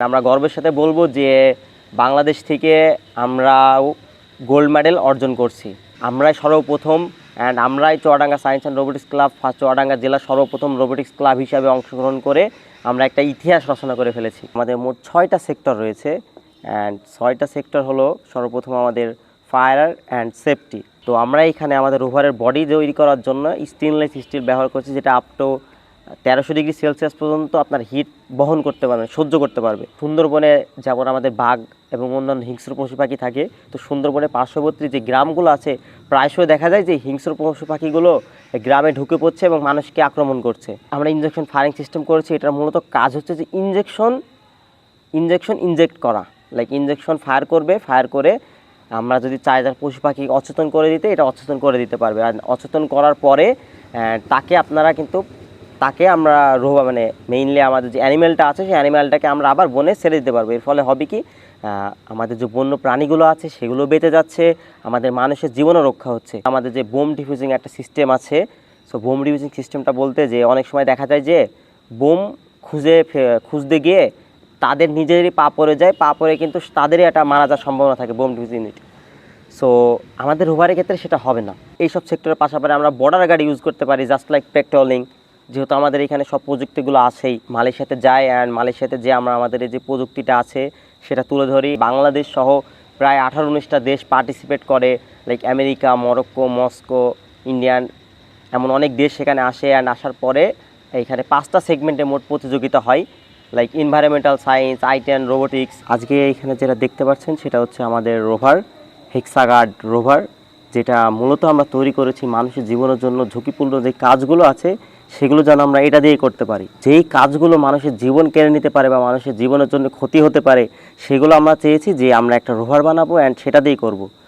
আমরা গর্বের সাথে বলবো যে বাংলাদেশ থেকে আমরা গোল্ড মেডেল অর্জন করছি। আমরাই সর্বপ্রথম আমরাই Chuadanga science and robotics club Chuadanga জেলার সর্বপ্রথম রোবোটিক্স ক্লাব হিসাবে অংশগ্রহণ করে আমরা একটা ইতিহাস রচনা করে ফেলেছি। আমাদের মোট 6টা সেক্টর রয়েছে অ্যান্ড 6টা সেক্টর হলো সর্বপ্রথম আমাদের ফায়ার অ্যান্ড সেফটি। তো আমরা এখানে আমাদের রোভারের বডি তৈরি করার জন্য স্টেনলেস স্টিল ব্যবহার করছি, যেটা আপ টু 1300 ডিগ্রি সেলসিয়াস পর্যন্ত আপনার হিট বহন করতে পারবে, সহ্য করতে পারবে। সুন্দরবনে যেমন আমাদের বাঘ এবং অন্যান্য হিংস্র পশু পাখি থাকে, তো সুন্দরবনের পার্শ্ববর্তী যে গ্রামগুলো আছে প্রায়শই দেখা যায় যে হিংস্র পশু পাখিগুলো গ্রামে ঢুকে পড়ছে এবং মানুষকে আক্রমণ করছে। আমরা ইনজেকশন ফায়ারিং সিস্টেম করেছি। এটার মূলত কাজ হচ্ছে যে ইনজেক্ট করা, লাইক ইনজেকশন ফায়ার করবে, ফায়ার করে আমরা যদি চাই যার পশু পাখি অচেতন করে দিতে, এটা অচেতন করে দিতে পারবে। আর অচেতন করার পরে তাকে আমরা মানে মেইনলি আমাদের যে অ্যানিম্যালটা আছে সেই অ্যানিম্যালটাকে আমরা আবার বনে ছেড়ে দিতে পারবো। এর ফলে হবে কি, আমাদের যে বন্য প্রাণীগুলো আছে সেগুলো বেঁচে যাচ্ছে, আমাদের মানুষের জীবনও রক্ষা হচ্ছে। আমাদের যে বোম ডিফিউজিং একটা সিস্টেম আছে, সো বোম ডিফিউজিং সিস্টেমটা বলতে যে অনেক সময় দেখা যায় যে বোম খুঁজতে গিয়ে তাদের নিজেরই পা পড়ে যায়, পা পড়ে কিন্তু তাদেরই একটা মারা যাওয়ার সম্ভাবনা থাকে বোম ডিফিউজিং ইউনিট। সো আমাদের রোভারের ক্ষেত্রে সেটা হবে না। এইসব সেক্টরের পাশাপাশি আমরা বর্ডার গার্ড ইউজ করতে পারি, জাস্ট লাইক পেট্রোলিং। যেহেতু আমাদের এখানে সব প্রযুক্তিগুলো আছেই, মালয়েশিয়াতে যাই অ্যান্ড মালয়েশিয়াতে যে আমরা আমাদের এই যে প্রযুক্তিটা আছে সেটা তুলে ধরি। বাংলাদেশ সহ প্রায় 18-19টা দেশ পার্টিসিপেট করে, like America, Morocco, Moscow, Indian, এমন অনেক দেশ সেখানে আসে। অ্যান্ড আসার পরে এইখানে 5টা সেগমেন্টে মোট প্রতিযোগিতা হয়, like environmental science, IT and robotics. আজকে এখানে যেটা দেখতে পাচ্ছেন সেটা হচ্ছে আমাদের রোভার, হেক্সাগার্ড রোভার, যেটা মূলত আমরা তৈরি করেছি মানুষের জীবনের জন্য ঝুঁকিপূর্ণ যে কাজগুলো আছে সেগুলো যেন আমরা এটা দিয়েই করতে পারি। যেই কাজগুলো মানুষের জীবন কেড়ে নিতে পারে বা মানুষের জীবনের জন্য ক্ষতি হতে পারে সেগুলো আমরা চেয়েছি যে আমরা একটা রোভার বানাবো অ্যান্ড সেটা দিয়েই করব।